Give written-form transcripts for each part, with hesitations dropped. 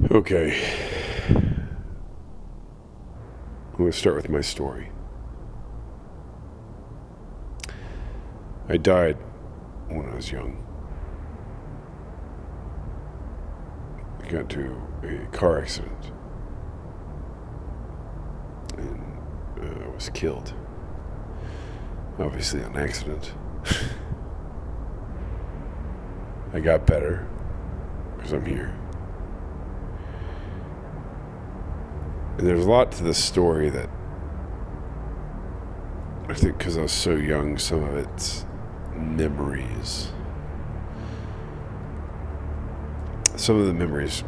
Okay, I'm going to start with my story. I died when I was young. I got into a car accident and I was killed. Obviously, an accident. I got better because I'm here. And there's a lot to this story that I think because I was so young, some of it's memories. Some of the memories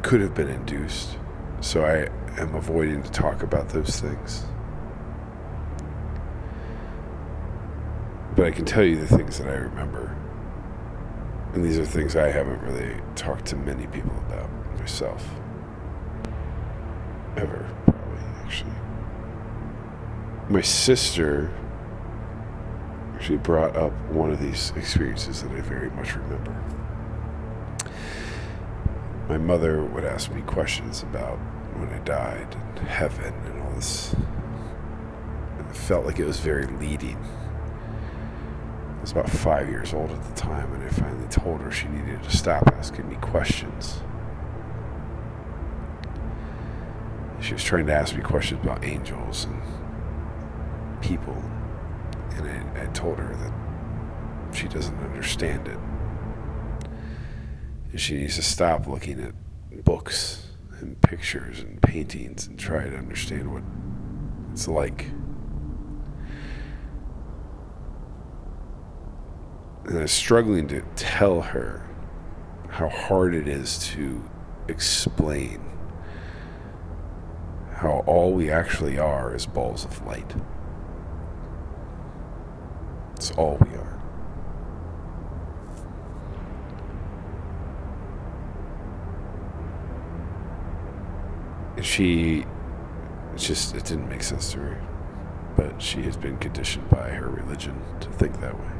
could have been induced, so I am avoiding to talk about those things. But I can tell you the things that I remember. And these are things I haven't really talked to many people about myself. Ever, probably, actually. My sister actually brought up one of these experiences that I very much remember. My mother would ask me questions about when I died and heaven and all this. And it felt like it was very leading. I was about 5 years old at the time, and I finally told her she needed to stop asking me questions. She was trying to ask me questions about angels and people, and I told her that she doesn't understand it. And she needs to stop looking at books and pictures and paintings and try to understand what it's like. And I was struggling to tell her how hard it is to explain how all we actually are is balls of light. It's all we are. And it didn't make sense to her. But she has been conditioned by her religion to think that way.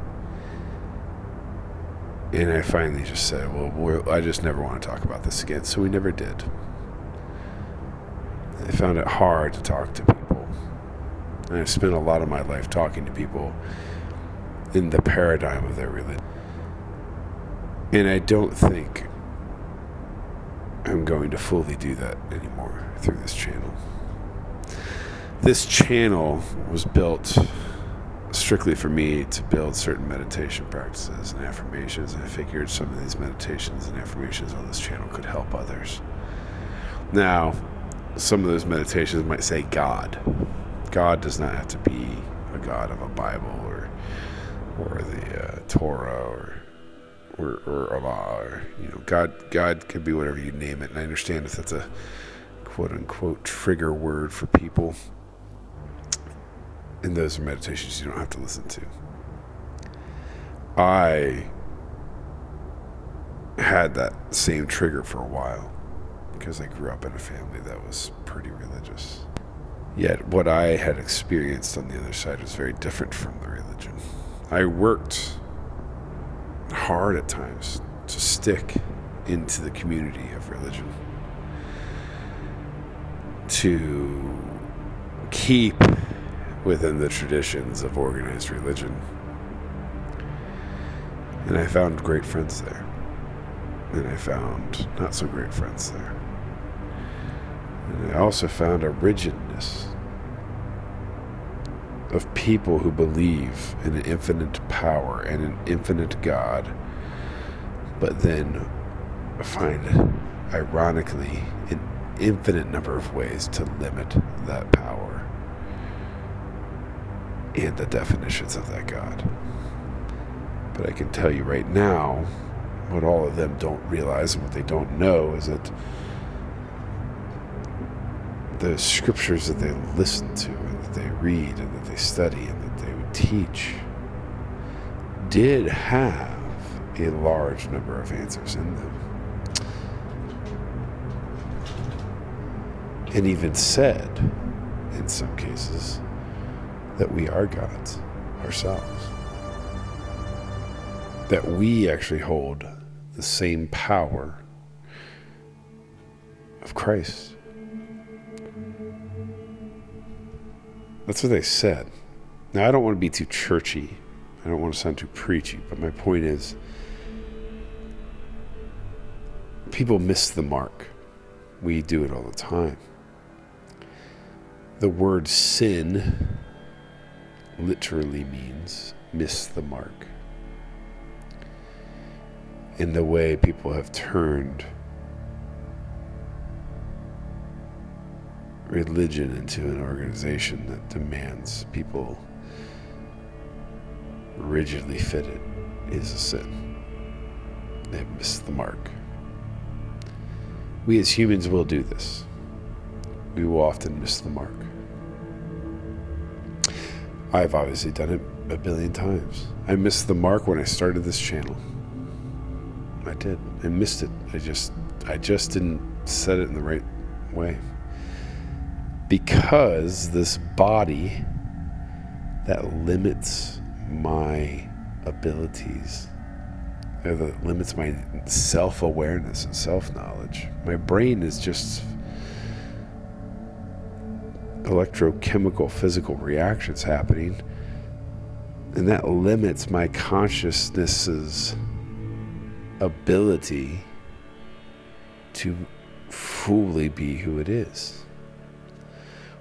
And I finally just said, well, I just never want to talk about this again. So we never did. I found it hard to talk to people. And I spent a lot of my life talking to people in the paradigm of their religion. And I don't think I'm going to fully do that anymore through this channel. This channel was built strictly for me to build certain meditation practices and affirmations, and I figured some of these meditations and affirmations on this channel could help others. Now, some of those meditations might say God. God does not have to be a God of a Bible or the Torah or Allah, or God could be whatever you name it. And I understand if that's a quote unquote trigger word for people. And those are meditations you don't have to listen to. I had that same trigger for a while because I grew up in a family that was pretty religious. Yet what I had experienced on the other side was very different from the religion. I worked hard at times to stick into the community of religion, to keep within the traditions of organized religion. And I found great friends there. And I found not so great friends there. And I also found a rigidness of people who believe in an infinite power and an infinite God, but then find, ironically, an infinite number of ways to limit that power and the definitions of that God. But I can tell you right now, what all of them don't realize and what they don't know is that the scriptures that they listen to and that they read and that they study and that they would teach did have a large number of answers in them. And even said, in some cases, that we are gods ourselves. That we actually hold the same power of Christ. That's what they said. Now, I don't want to be too churchy. I don't want to sound too preachy, but my point is, people miss the mark. We do it all the time. The word sin literally means miss the mark. In the way people have turned religion into an organization that demands people rigidly fitted is a sin. They've missed the mark. We as humans will do this. We will often miss the mark. I've obviously done it a billion times. I missed the mark when I started this channel. I did. I missed it. I just didn't set it in the right way. Because this body that limits my abilities, that limits my self-awareness and self-knowledge. My brain is just electrochemical, physical reactions happening, and that limits my consciousness's ability to fully be who it is.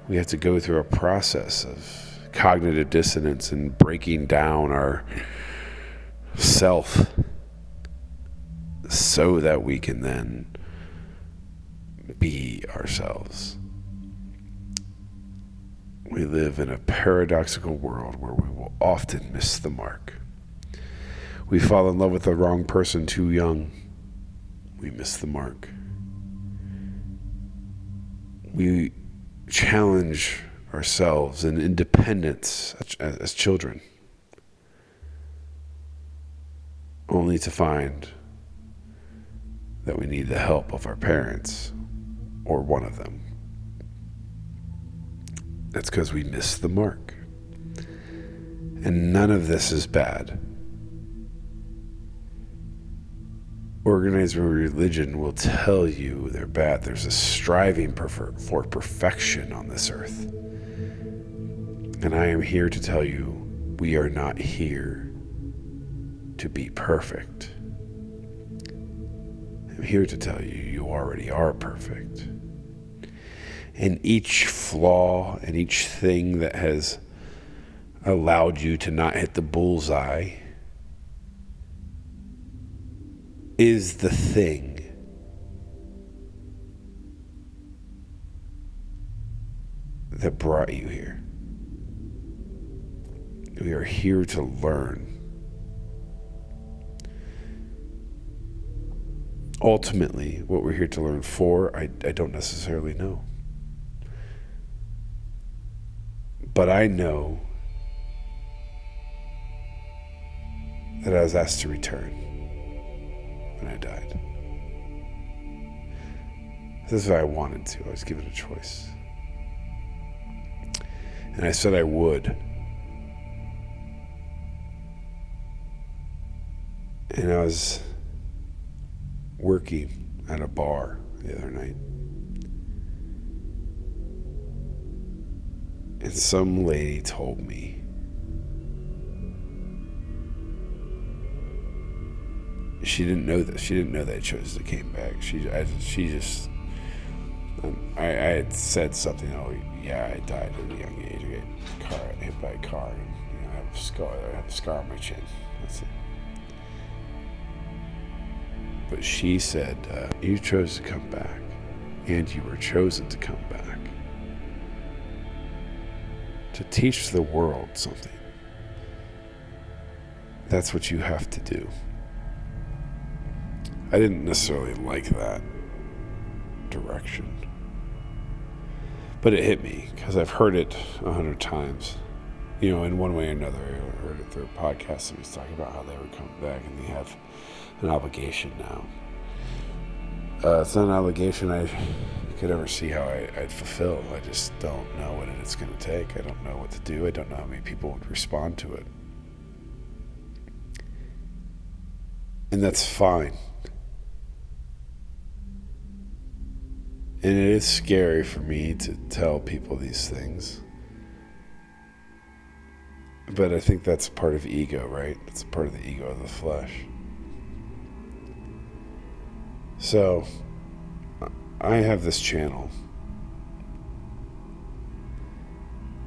We have to go through a process of cognitive dissonance and breaking down our self so that we can then be ourselves. We live in a paradoxical world where we will often miss the mark. We fall in love with the wrong person too young. We miss the mark. We challenge ourselves in independence as children, only to find that we need the help of our parents or one of them. That's because we missed the mark. And none of this is bad. Organized religion will tell you they're bad. There's a striving for perfection on this earth. And I am here to tell you, we are not here to be perfect. I'm here to tell you, you already are perfect. And each flaw and each thing that has allowed you to not hit the bullseye is the thing that brought you here. We are here to learn. Ultimately, what we're here to learn for, I don't necessarily know. But I know that I was asked to return when I died. This is what I wanted to. I was given a choice. And I said I would. And I was working at a bar the other night. And some lady told me she didn't know this. She didn't know that I chose to came back. I had said something. Oh, yeah, I died at a young age. I got hit by a car, and I have a scar on my chin. That's it. But she said, you chose to come back, and you were chosen to come back to teach the world something. That's what you have to do. I didn't necessarily like that direction, but it hit me because I've heard it 100 times. In one way or another. I heard it through a podcast. Somebody was talking about how they would come back and they have an obligation now. It's not an obligation I could ever see how I'd fulfill. I just don't know what it's going to take. I don't know what to do. I don't know how many people would respond to it. And that's fine. And it is scary for me to tell people these things. But I think that's part of ego, right? It's part of the ego of the flesh. So, I have this channel.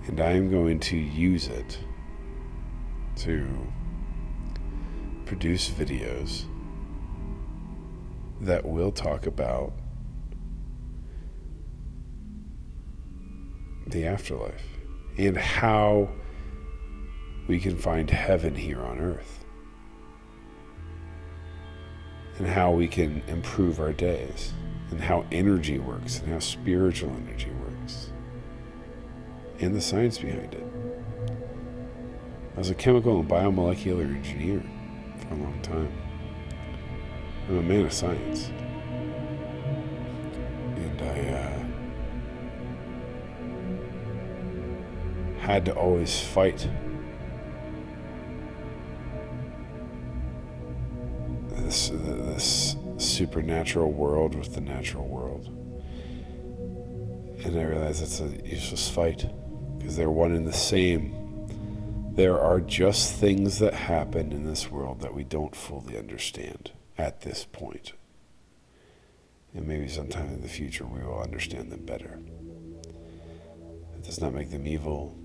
And I am going to use it to produce videos that will talk about the afterlife and how we can find heaven here on earth and how we can improve our days and how energy works and how spiritual energy works and the science behind it. I was a chemical and biomolecular engineer for a long time. I'm a man of science. And I had to always fight this supernatural world with the natural world. And I realized it's a useless fight because they're one and the same. There are just things that happen in this world that we don't fully understand at this point. And maybe sometime in the future we will understand them better. It does not make them evil.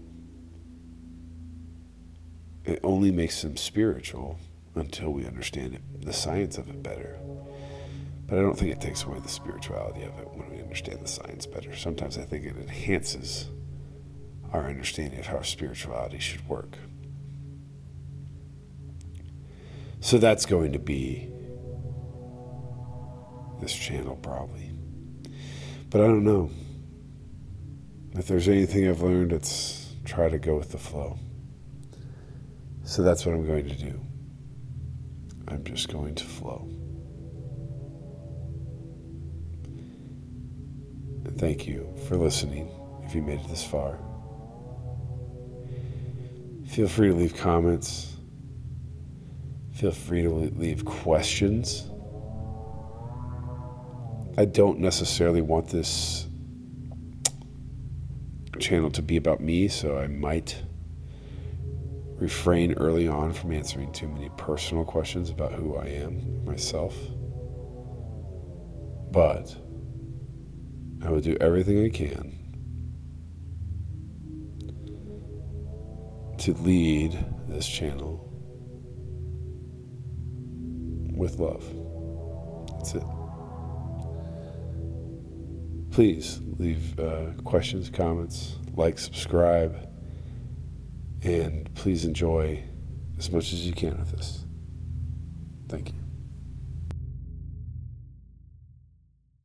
It only makes them spiritual until we understand it, the science of it better. But I don't think it takes away the spirituality of it when we understand the science better. Sometimes I think it enhances our understanding of how spirituality should work. So that's going to be this channel probably. But I don't know. If there's anything I've learned, it's try to go with the flow. So that's what I'm going to do. I'm just going to flow. And thank you for listening if you made it this far. Feel free to leave comments. Feel free to leave questions. I don't necessarily want this channel to be about me, so I might refrain early on from answering too many personal questions about who I am myself. But I will do everything I can to lead this channel with love. That's it. Please leave questions, comments, like, subscribe, and please enjoy as much as you can with this. Thank you.